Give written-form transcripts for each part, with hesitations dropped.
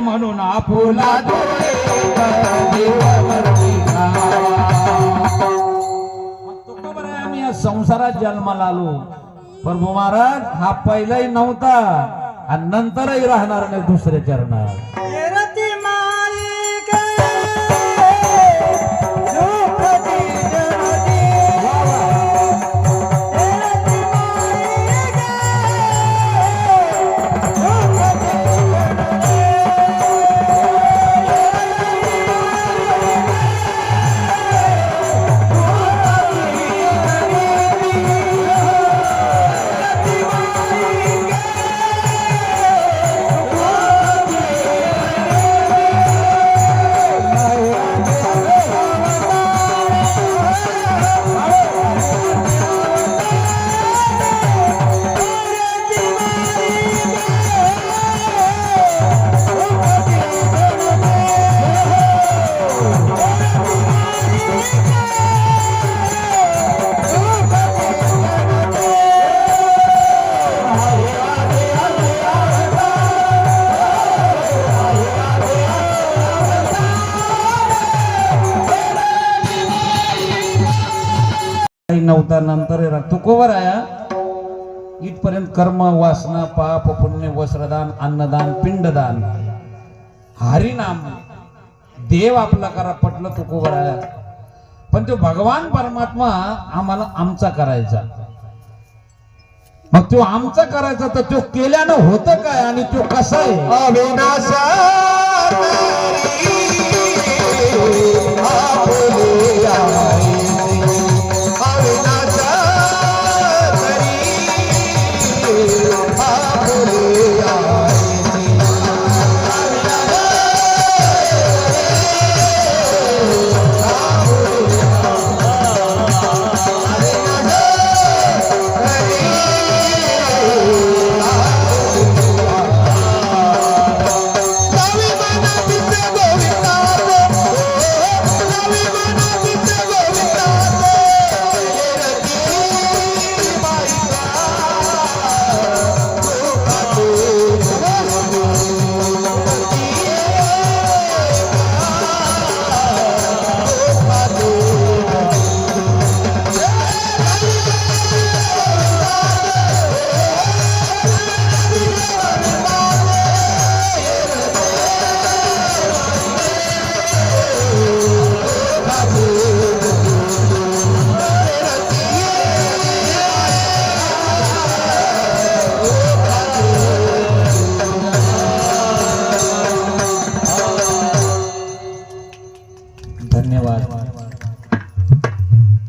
म्हणून आपुला आम्ही या संसारात जन्माला आलो. प्रभू महाराज हा पहिलाही नव्हता आणि नंतरही राहणार नाही दुसऱ्या चरणात. नव्हता नंतर तुकोवर आया. इथपर्यंत कर्म वासना पाप पुण्य वस्त्रदान अन्नदान पिंडदान हरिनाम देव आपला करा पटलं तुकोवर आया. पण तो भगवान परमात्मा आम्हाला आमचा करायचा. मग तो आमचा करायचा तर तो केल्यानं होतं काय आणि तो कसा आहे.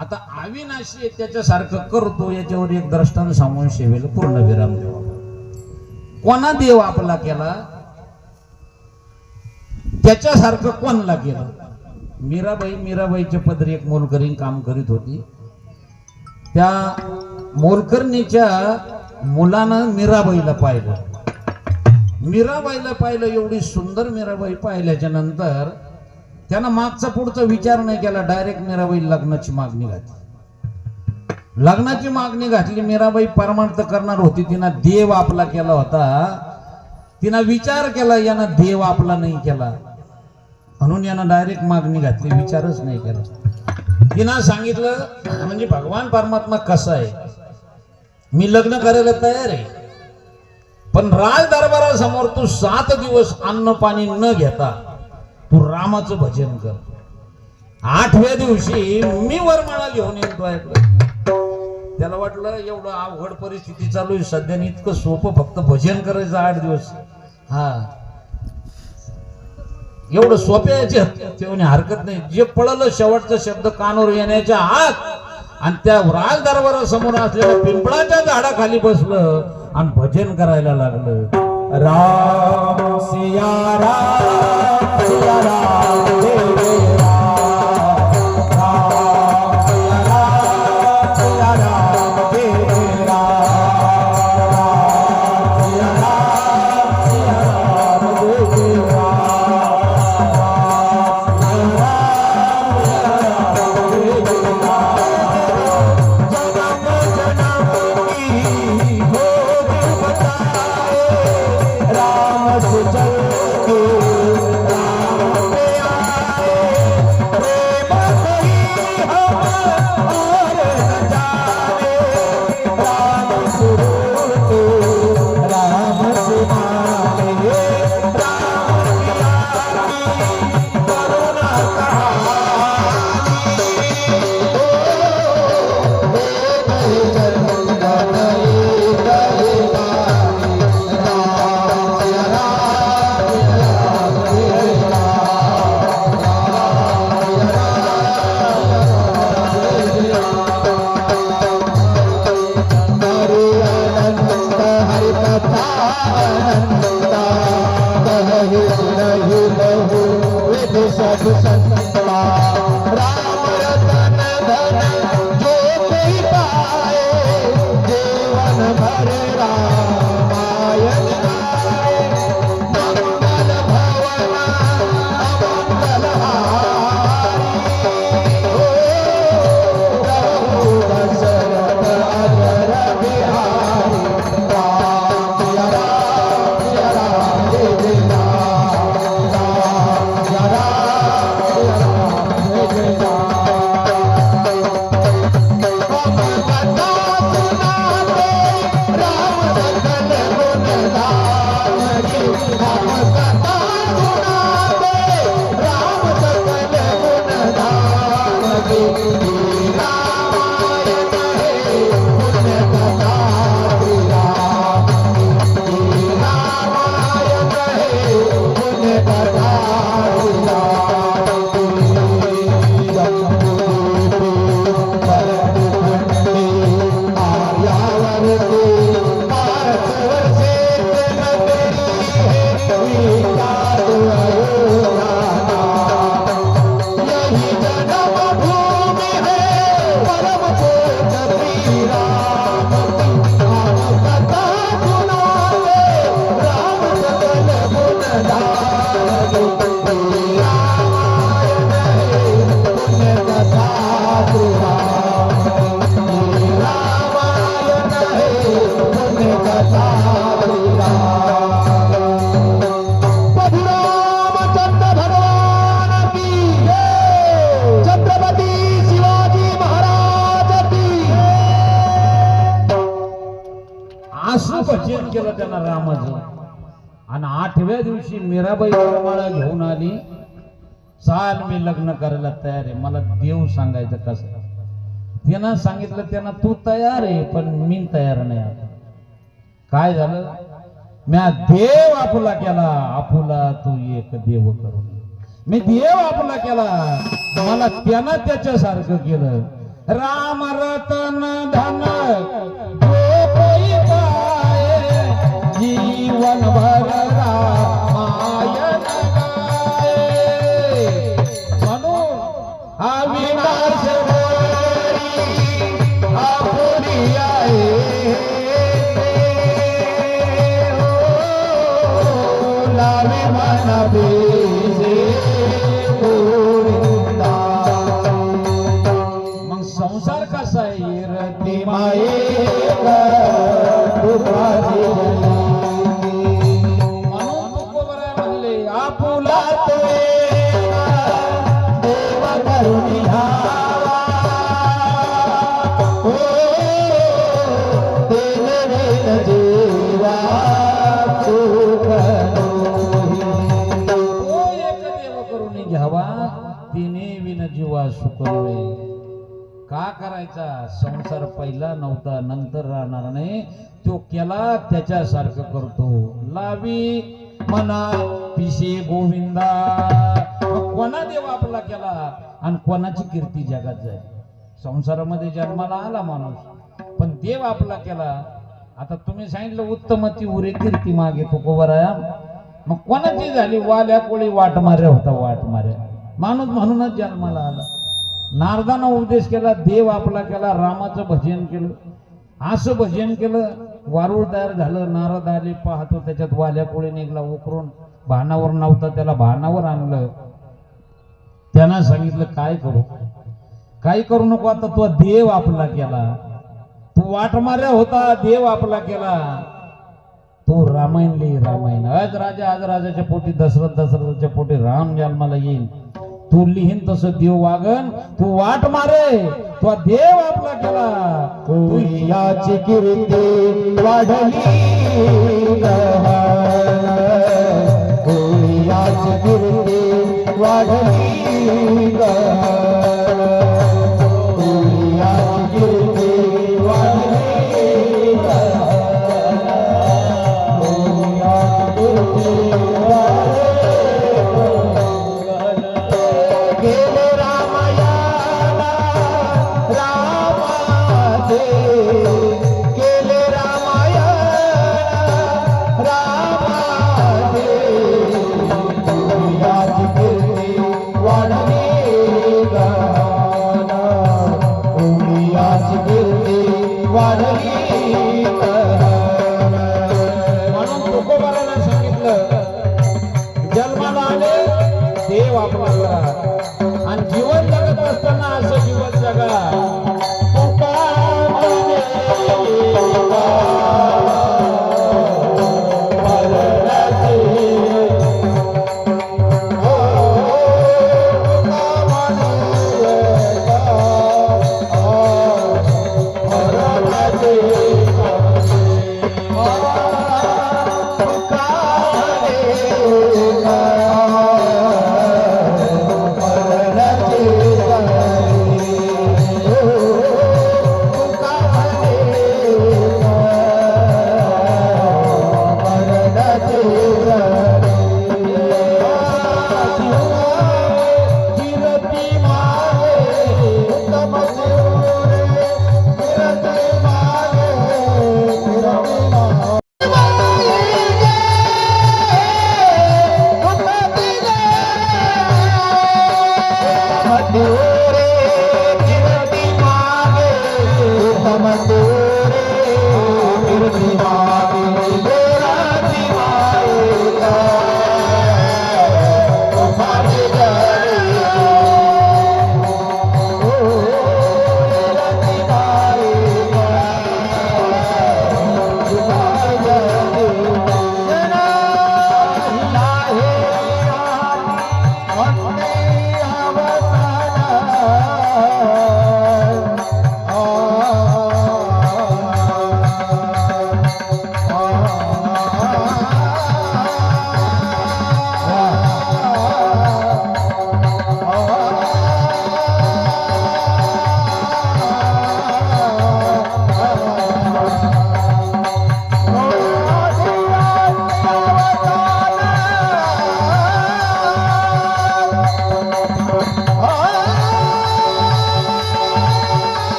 आता अविनाशी त्याच्यासारखं करतो याच्यावर एक दृष्टांत सांगून शेवेल पूर्ण विराम देवा. कोणा देव आपला केला त्याच्यासारखं कोणला केलं. मीराबाईच्या पदरी एक मोलकरीण काम करीत होती. त्या मोलकरणीच्या मुलानं मीराबाईला पाहिलं. एवढी सुंदर मीराबाई पाहिल्याच्या नंतर त्यानं मागचा पुढचा विचार नाही केला. डायरेक्ट मीराबाई लग्नाची मागणी घातली. मीराबाई परमार्थ करणार होती. तिनं देव आपला केला होता. तिनं विचार केला यानं देव आपला नाही केला म्हणून यानं डायरेक्ट मागणी घातली. विचारच नाही केला. तिनं सांगितलं म्हणजे भगवान परमात्मा कसा आहे. मी लग्न करायला तयार आहे पण राज दरबारासमोर तू 7 दिवस अन्न पाणी न घेता तू रामाचं भजन कर. 8व्या दिवशी मी वरमाळा घेऊन येतो. त्याला वाटलं एवढं अवघड परिस्थिती चालू आहे सध्या इतकं सोपं फक्त भजन करायचं 8 दिवस. हा एवढं सोप्या याचे हरकत नाही. जे पळलं शेवटचा शब्द कानवर येण्याच्या आत आणि त्या राज दरबारासमोर असलेल्या पिंपळाच्या झाडाखाली बसलं आणि भजन करायला लागलं. राम सिया राम सिया राम जय जय राम, राम सिया राम सिया राम जय जय राम, राम सिया राम सिया राम जय जय राम, राम सिया राम सिया राम जय जय राम. जन्म जन्म की खोज बताए राम से चल के राम पे आए, प्रेम कहीं हम और न जाने, राम से रोते राम से माने, राम पिया की करुणा कहानी, गए जन्म गए गए राम सिया राम जय राम, राम सिया राम जय राम. हरे अनंत हरि कथा अनंता, कहि सुनहि बहु विध सब संता, राम रतन धन जो कोई पाए, जीवन भर रामायण गाए, मंगल भवन अमंगल हारी, हो प्रभु दशरथ अजर बिहारी, राम सिया राम जय जय राम, राम सिया राम जय जय राम. हम कथा सुनाते राम सकल गुण गान की, हम कथा सुनाते राम सकल गुण गान की, रामायण है पुण्य कथा श्री राम की, रामायण है पुण्य कथा श्री राम की. जम्बूद्वीपे भरतखंडे आर्यावर्ते भारतवर्षे नगरी है विख्यात अयोध्या नाम, यही जन्म भूमि है परम पूज्य श्री राम की. हम कथा सुनाते राम सकल गुण गान की, रामायण है पुण्य कथा श्री राम की, रामायण है पुण्य कथा श्री राम. प्रभु रामचंद्र भगवान की जय, छत्रपती शिवाजी महाराज की जय. असं भजन केलं त्यांना रामाचं. आणि 8व्या दिवशी मीराबाई वरमाळा घेऊन आली. चाल मी लग्न करायला तयार आहे, मला देव सांगायचं कसं. त्यानं सांगितलं, त्यांना तू तयार आहे पण मी तयार नाही. आता काय झालं, म्या देव आपुला केला, आपुला तू एक देव करून. मी देव आपुला केला, मला त्यानं त्याच्यासारखं केलं. राम रतन धन जो कोई पाए, जीवन भर रामायण गाए, म्हणून अविनाश आपुरी आहे, लावे मन बेजे गोविंदा. मग संसार कसा आहे, रती माये दुपारी म्हणून तुकोबरा म्हणले, आपुला तो देव करुणी घ्यावा, हो देव जीवा सुख एक देव करुणी घ्यावा, तिने विन जीवा सुख होय. का करायचा, संसार पहिला नव्हता, नंतर राहणार नाही, तो केला त्याच्यासारखं करतो. लावी मना पिशे गोविंदा. कोणा देव आपला केला आणि कोणाची कीर्ती जगात जाईल. संसारामध्ये जन्माला आला माणूस, पण देव आपला केला. आता तुम्ही सांगितलं उत्तमती उरे कीर्ती मागे तुकोबराया, मग कोणाची झाली? वाल्या कोळी वाट मार्या होता, वाट मार्या. माणूस म्हणूनच जन्माला आला. नारदानं उपदेश केला, देव आपला केला, रामाचं भजन केलं, असं भजन केलं, वारुळ तयार झालं. नारद आले, पाहतो त्याच्यात वाल्या कोळी निघला, उकरून भानावर नव्हता, त्याला भानावर आणलं. त्यांना सांगितलं काय करू? काही करू नको, आता तो देव आपला केला. तू वाट मार्या होता, देव आपला केला. तू रामायण लिही, रामायण. आज राजाच्या पोटी दशरथाच्या पोटी राम जन्माला येईल. तू लिहीन तसं देव वागन. तू वाट मारे, तो देव आपला केला. तू याची कीर्ती वाढली, तू याची कीर्ती वाढली, तू याची कीर्ती वाढली, तू याची कीर्ती वाढली. गेले रामायणा रामाचे, गेले रामायणा रामाचे, तू याची कीर्ती वाढली गहना, तू याची कीर्ती वाढली गहना. म्हणून तुकोबाराला सांगितलं, जन्माला आले देव आपला करा, आणि जीवन जगत असताना असं जीवन जगा.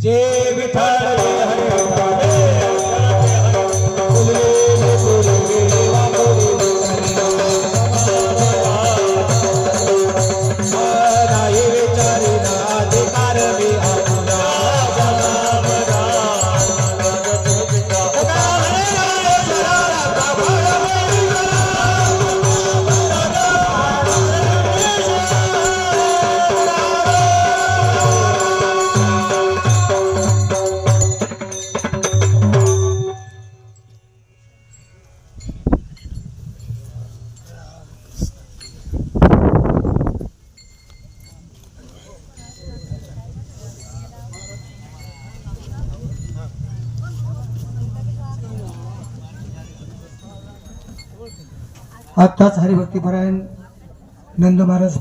जय विठ्ठल हरे बोले बोले वाकोरे नाही विचारी ना अधिकार मी आपुला आत्ताच हरिभक्तीपरायण नंद महाराज